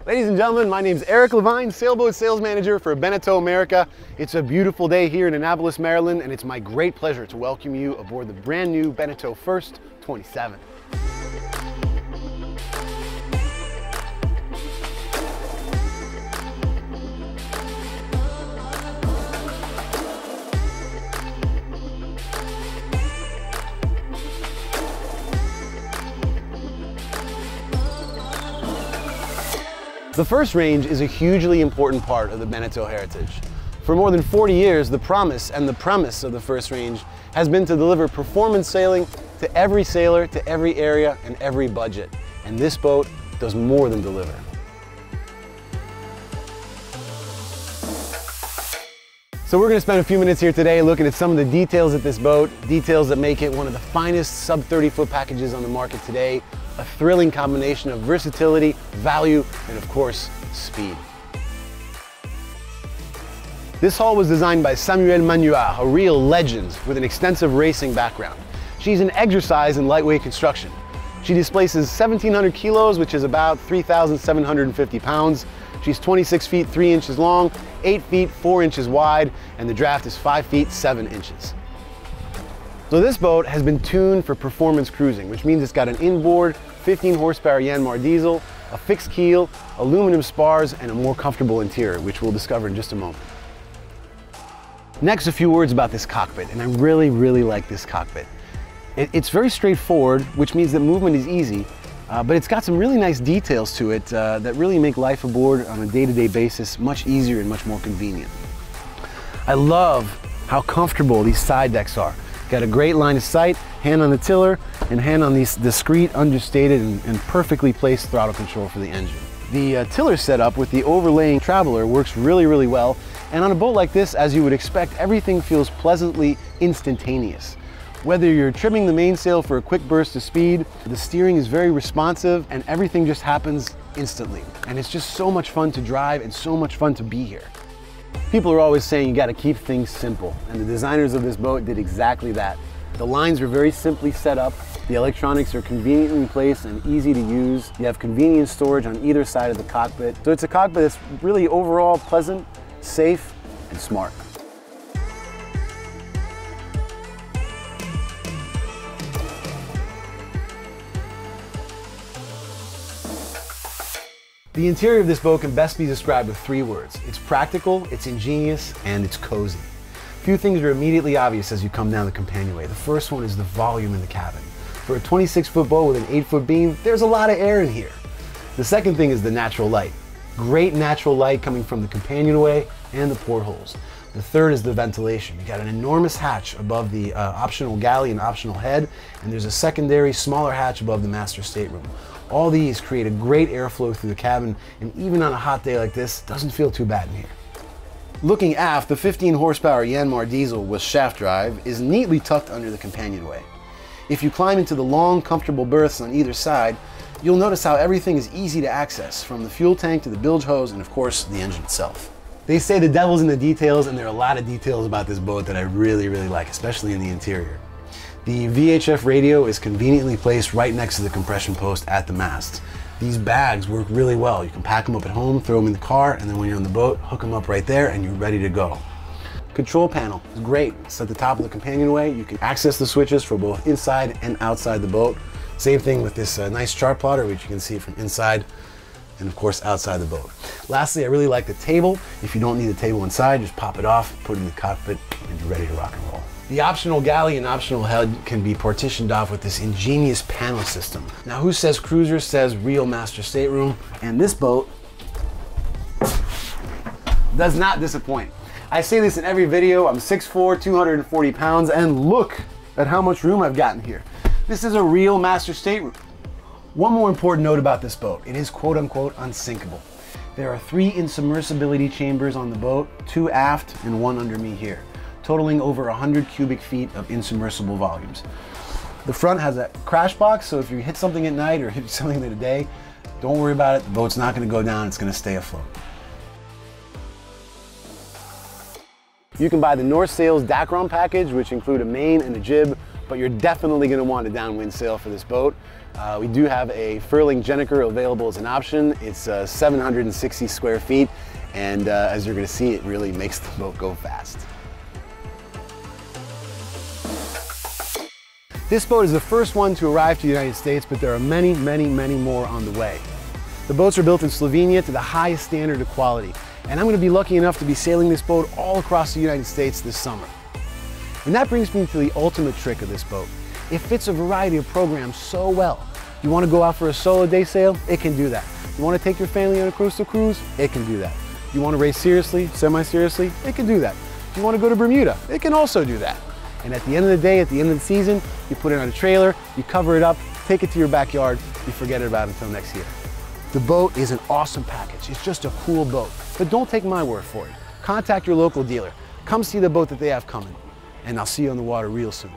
Ladies and gentlemen, my name is Eric Levine, Sailboat Sales Manager for BENETEAU America. It's a beautiful day here in Annapolis, Maryland, and it's my great pleasure to welcome you aboard the brand new BENETEAU Frist 27. The Frist range is a hugely important part of the BENETEAU heritage. For more than 40 years, the promise and the premise of the Frist range has been to deliver performance sailing to every sailor, to every area, and every budget. And this boat does more than deliver. So we're going to spend a few minutes here today looking at some of the details of this boat, details that make it one of the finest sub 30-foot packages on the market today, a thrilling combination of versatility, value, and of course, speed. This hull was designed by Samuel Manuart, a real legend with an extensive racing background. She's an exercise in lightweight construction. She displaces 1,700 kilos, which is about 3,750 pounds. She's 26 feet 3 inches long, 8 feet 4 inches wide, and the draft is 5 feet 7 inches. So this boat has been tuned for performance cruising, which means it's got an inboard 15 horsepower Yanmar diesel, a fixed keel, aluminum spars, and a more comfortable interior, which we'll discover in just a moment. Next, a few words about this cockpit, and I really like this cockpit. It's very straightforward, which means that movement is easy, but it's got some really nice details to it that really make life aboard on a day-to-day basis much easier and much more convenient. I love how comfortable these side decks are. Got a great line of sight, hand on the tiller, and hand on these discreet, understated, and perfectly placed throttle control for the engine. The tiller setup with the overlaying traveler works really well, and on a boat like this, as you would expect, everything feels pleasantly instantaneous. Whether you're trimming the mainsail for a quick burst of speed, the steering is very responsive, and everything just happens instantly. And it's just so much fun to drive and so much fun to be here. People are always saying you got to keep things simple, and the designers of this boat did exactly that. The lines are very simply set up, the electronics are conveniently placed and easy to use. You have convenient storage on either side of the cockpit. So it's a cockpit that's really overall pleasant, safe, and smart. The interior of this boat can best be described with 3 words. It's practical, it's ingenious, and it's cozy. Few things are immediately obvious as you come down the companionway. The first one is the volume in the cabin. For a 26-foot boat with an 8-foot beam, there's a lot of air in here. The second thing is the natural light. Great natural light coming from the companionway and the portholes. The third is the ventilation. You got an enormous hatch above the optional galley and optional head, and there's a secondary, smaller hatch above the master stateroom. All these create a great airflow through the cabin, and even on a hot day like this, it doesn't feel too bad in here. Looking aft, the 15 horsepower Yanmar diesel with shaft drive is neatly tucked under the companionway. If you climb into the long, comfortable berths on either side, you'll notice how everything is easy to access, from the fuel tank to the bilge hose and of course the engine itself. They say the devil's in the details, and there are a lot of details about this boat that I really like, especially in the interior. The VHF radio is conveniently placed right next to the compression post at the mast. These bags work really well. You can pack them up at home, throw them in the car, and then when you're on the boat, hook them up right there and you're ready to go. Control panel is great. It's at the top of the companionway. You can access the switches for both inside and outside the boat. Same thing with this nice chart plotter, which you can see from inside and of course outside the boat. Lastly, I really like the table. If you don't need a table inside, just pop it off, put it in the cockpit, and you're ready to rock and roll. The optional galley and optional head can be partitioned off with this ingenious panel system. Now, who says cruiser says real master stateroom, and this boat does not disappoint. I say this in every video. I'm 6'4", 240 pounds, and look at how much room I've gotten here. This is a real master stateroom. One more important note about this boat, it is quote unquote unsinkable. There are 3 insubmersibility chambers on the boat, 2 aft and 1 under me here, totaling over 100 cubic feet of insubmersible volumes. The front has a crash box, so if you hit something at night or hit something in the day, don't worry about it. The boat's not going to go down, it's going to stay afloat. You can buy the North Sails Dacron package, which include a main and a jib, but you're definitely going to want a downwind sail for this boat. We do have a furling generator available as an option. It's 760 square feet, and as you're going to see, it really makes the boat go fast. This boat is the first one to arrive to the United States, but there are many, many, many more on the way. The boats are built in Slovenia to the highest standard of quality, and I'm going to be lucky enough to be sailing this boat all across the United States this summer. And that brings me to the ultimate trick of this boat. It fits a variety of programs so well. You want to go out for a solo day sail? It can do that. You want to take your family on a coastal cruise? It can do that. You want to race seriously, semi-seriously? It can do that. You want to go to Bermuda? It can also do that. And at the end of the day, at the end of the season, you put it on a trailer, you cover it up, take it to your backyard, you forget about it until next year. The boat is an awesome package. It's just a cool boat. But don't take my word for it. Contact your local dealer. Come see the boat that they have coming. And I'll see you on the water real soon.